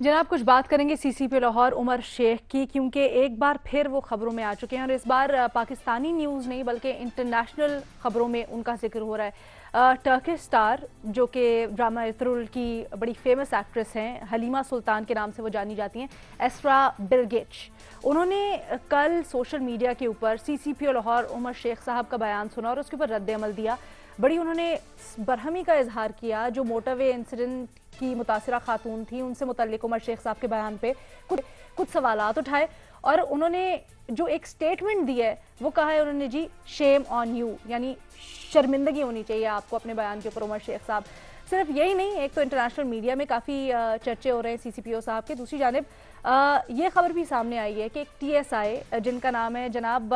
जनाब कुछ बात करेंगे सीसीपी लाहौर उमर शेख की, क्योंकि एक बार फिर वो खबरों में आ चुके हैं और इस बार पाकिस्तानी न्यूज़ नहीं बल्कि इंटरनेशनल खबरों में उनका जिक्र हो रहा है। टर्किश स्टार जो कि ड्रामा इतरुल की बड़ी फेमस एक्ट्रेस हैं, हलीमा सुल्तान के नाम से वो जानी जाती हैं, एस्रा बिलगिच, उन्होंने कल सोशल मीडिया के ऊपर सीसीपी लाहौर उमर शेख साहब का बयान सुना और उसके ऊपर रद्द अमल दिया। बड़ी उन्होंने बरहमी का इजहार किया। जो मोटरवे इंसिडेंट की मुतासिरा खातून थी, उनसे मुतल्लिक उमर शेख साहब के बयान पे कुछ सवालात उठाए और उन्होंने जो एक स्टेटमेंट दी है वो कहा है उन्होंने, जी शेम ऑन यू, यानी शर्मिंदगी होनी चाहिए आपको अपने बयान के ऊपर उमर शेख साहब। सिर्फ यही नहीं, एक तो इंटरनेशनल मीडिया में काफ़ी चर्चे हो रहे हैं सीसीपीओ साहब के, दूसरी जानिब ये खबर भी सामने आई है कि एक टीएसआई जिनका नाम है जनाब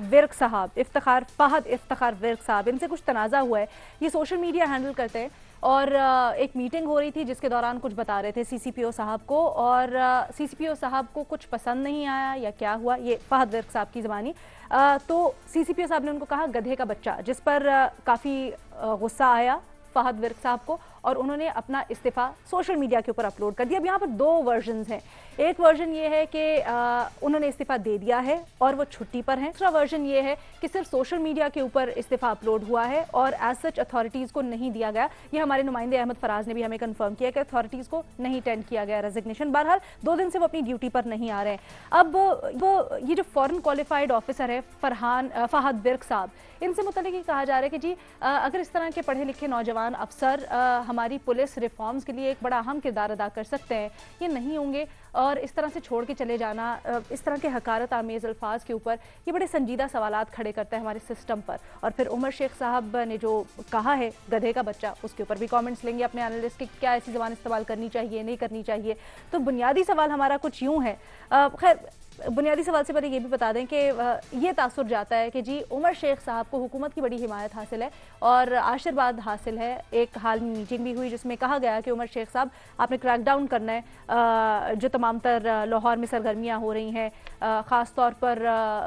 विर्क साहब, इफ्तिखार फहद इफ्तिखार विर्क साहब, इनसे कुछ तनाज़ा हुआ है। ये सोशल मीडिया हैंडल करते हैं और एक मीटिंग हो रही थी जिसके दौरान कुछ बता रहे थे सीसीपीओ साहब को और सीसीपीओ साहब को कुछ पसंद नहीं आया या क्या हुआ, ये फहद विर्क साहब की ज़बानी। तो सीसीपीओ साहब ने उनको कहा गधे का बच्चा, जिस पर काफ़ी गुस्सा आया फहद विर्क साहब को और उन्होंने अपना इस्तीफ़ा सोशल मीडिया के ऊपर अपलोड कर दिया। अब यहाँ पर दो वर्जन्स हैं। एक वर्जन ये है कि उन्होंने इस्तीफ़ा दे दिया है और वो छुट्टी पर हैं। दूसरा वर्जन ये है कि सिर्फ सोशल मीडिया के ऊपर इस्तीफ़ा अपलोड हुआ है और एज सच अथॉरिटीज़ को नहीं दिया गया। ये हमारे नुमाइंदे अहमद फराज ने भी हमें कंफर्म किया कि अथॉरिटीज़ को नहीं टेंड किया गया रेजिग्नेशन। बहरहाल 2 दिन से वो अपनी ड्यूटी पर नहीं आ रहे हैं। अब वो ये जो फॉरेन क्वालिफाइड ऑफिसर है फहद विर्क साहब, इनसे मुतल्लिक ये कहा जा रहा है कि जी अगर इस तरह के पढ़े लिखे नौजवान अफसर हमारी पुलिस रिफॉर्म्स के लिए एक बड़ा अहम किरदार अदा कर सकते हैं, ये नहीं होंगे और इस तरह से छोड़ के चले जाना, इस तरह के हकारत आमेज़ अल्फाज के ऊपर ये बड़े संजीदा सवालात खड़े करता है हमारे सिस्टम पर। और फिर उमर शेख साहब ने जो कहा है गधे का बच्चा, उसके ऊपर भी कमेंट्स लेंगे अपने एनालिस्ट के, क्या ऐसी ज़बान इस्तेमाल करनी चाहिए नहीं करनी चाहिए। तो बुनियादी सवाल हमारा कुछ यूँ है, खैर बुनियादी सवाल से पहले ये भी बता दें कि ये तासुर जाता है कि जी उमर शेख साहब को हुकूमत की बड़ी हिमायत हासिल है और आशीर्वाद हासिल है। एक हाल में मीटिंग भी हुई जिसमें कहा गया कि उमर शेख साहब आपने क्रैकडाउन करना है जो तमाम तर लाहौर में सरगर्मियाँ हो रही हैं, ख़ास तौर पर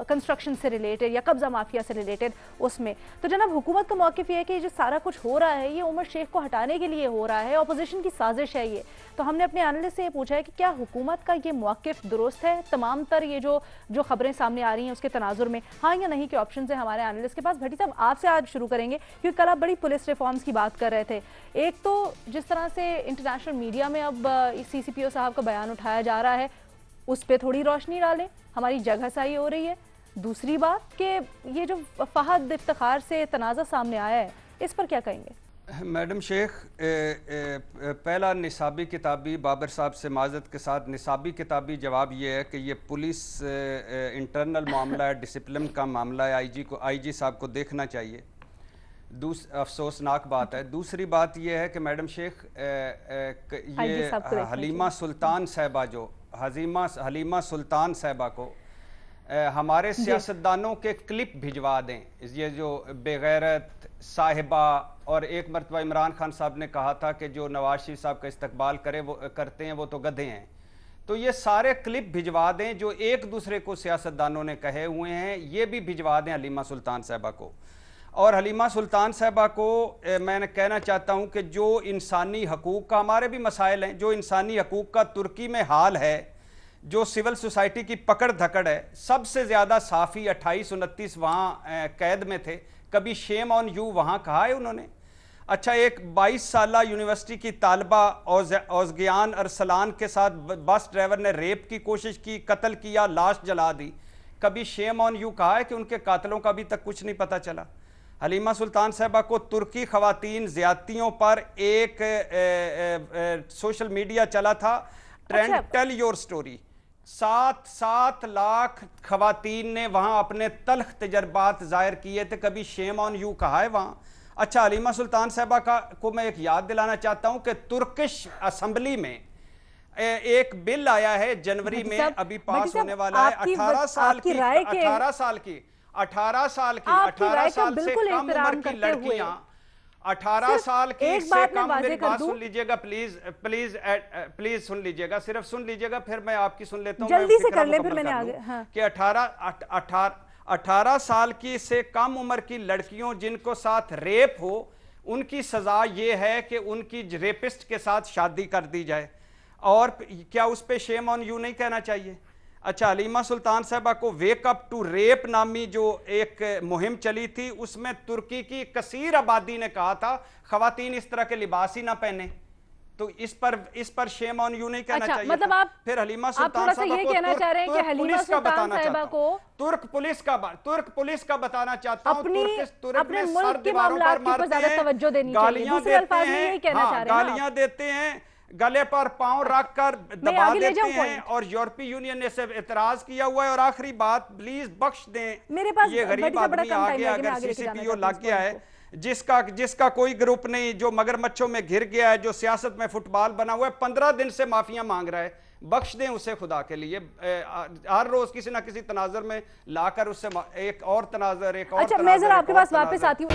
कंस्ट्रक्शन से रिलेटेड या कब्ज़ा माफिया से रिलेटेड उसमें। तो जनाब हुकूमत का मौक़िफ़ ये है कि जो सारा कुछ हो रहा है ये उमर शेख को हटाने के लिए हो रहा है, अपोजिशन की साजिश है ये। तो हमने अपने एनालिस्ट से ये पूछा है कि क्या हुकूमत का ये मौक़िफ़ दुरुस्त है तमाम तर ये जो खबरें सामने आ रही हैं उसके तनाजुर में, हाँ या नहीं के ऑप्शन है हमारे एनालिस्ट के पास। भट्टी साहब आपसे आज शुरू करेंगे क्योंकि कल आप बड़ी पुलिस रिफॉर्म्स की बात कर रहे थे। एक तो जिस तरह से इंटरनेशनल मीडिया में अब इस सीसीपीओ साहब का बयान उठाया जा रहा है उस पर थोड़ी रोशनी डालें, हमारी जगह साई हो रही है। दूसरी बात कि ये जो फहद इफ्तिखार से तनाज़ा सामने आया है इस पर क्या कहेंगे? मैडम शेख, पहला निसाबी किताबी बाबर साहब से माजरत के साथ निसाबी किताबी जवाब ये है कि ये पुलिस इंटरनल मामला है, डिसिप्लिन का मामला है, आईजी साहब को देखना चाहिए। अफसोसनाक बात है। दूसरी बात ये है कि मैडम शेख ये हलीमा सुल्तान साहिबा जो हलीमा सुल्तान साहिबा को हमारे सियासतदानों के क्लिप भिजवा दें, ये जो बेगैरत साहिबा, और एक मरतबा इमरान खान साहब ने कहा था कि जो नवाज शरीफ साहब का इस्तकबाल करते हैं वो तो गधे हैं। तो ये सारे क्लिप भिजवा दें जो एक दूसरे को सियासतदानों ने कहे हुए हैं, ये भी भिजवा दें हलीमा सुल्तान साहिबा को। और हलीमा सुल्तान साहिबा को मैं कहना चाहता हूँ कि जो इंसानी हकूक़ का, हमारे भी मसाइल हैं, जो इंसानी हकूक़ का तुर्की में हाल है, जो सिविल सोसाइटी की पकड़ धकड़ है, सबसे ज़्यादा साफ़ी 28-29 वहाँ कैद में थे, कभी शेम ऑन यू वहाँ कहा है उन्होंने? अच्छा, एक 22 साला यूनिवर्सिटी की तालबा औज़गियान अरसलान के साथ बस ड्राइवर ने रेप की कोशिश की, कत्ल किया, लाश जला दी, कभी शेम ऑन यू कहा है कि उनके कातलों का अभी तक कुछ नहीं पता चला? हलीमा सुल्तान साहिबा को तुर्की ख़वातीन ज़्यादतियों पर एक सोशल मीडिया चला था, trend tell your story, 7 lakh ख़वातीन ने वहाँ अपने तल्ख तजर्बात ज़ाहिर किए थे, कभी शेम ऑन यू कहा है वहाँ? अच्छा, हलीमा सुल्तान साहिबा को मैं एक याद दिलाना चाहता हूँ कि तुर्किश असम्बली में एक बिल आया है जनवरी में, अभी पास होने वाला है। 18 साल की 18 साल से कम उम्र की लड़कियां, 18 साल की से कम, मेरी बात सुन लीजिएगा प्लीज प्लीज प्लीज सुन लीजिएगा, सिर्फ सुन लीजिएगा, फिर मैं आपकी सुन लेता हूँ, जल्दी से कर ले फिर मैंने आगे। हाँ। कि 18 साल की से कम उम्र की लड़कियों जिनको साथ रेप हो, उनकी सजा ये है कि उनकी रेपिस्ट के साथ शादी कर दी जाए। اور کیا اس پہ شیم آن یو نہیں کہنا چاہیے؟ اچھا، حلیمہ سلطان صاحبہ کو ویک اپ ٹو ریپ نامی جو ایک مہم چلی تھی، اس میں ترکی کی کثیر آبادی نے کہا تھا خواتین اس طرح کے لباس ہی نہ پہنے، تو اس پر شیم آن یو نہیں کہنا چاہیے؟ مطلب آپ پھر حلیمہ سلطان صاحبہ یہ کہنا چاہ رہے ہیں کہ حلیمہ سلطان صاحبہ کو ترک پولیس کا بتانا چاہتا ہوں، اپنے ملک کے معاملات کے پر زیادہ توجہ دینی چاہیے، دوسرے الفاظ میں یہی کہنا چاہ رہے ہیں، گالیاں دیتے ہیں، گلے پر پاؤں رکھ کر دبا دیتے ہیں، اور یورپی یونین نے اسے اعتراض کیا ہوا ہے۔ اور آخری بات، پلیز بخش دیں، یہ غریب آدمی آگے اگر سی سی پی او لگ گیا ہے، جس کا کوئی گروپ نہیں، جو مگرمچھوں میں گھر گیا ہے، جو سیاست میں فٹ بال بنا ہوا ہے، 15 دن سے معافیاں مانگ رہا ہے، بخش دیں اسے خدا کے لیے۔ ہر روز کسی نہ کسی تناظر میں لا کر اس سے ایک اور تناظر، ایک اور تناظر۔ اچھا، میں ذرا آپ کے پاس واپس آتی ہوں۔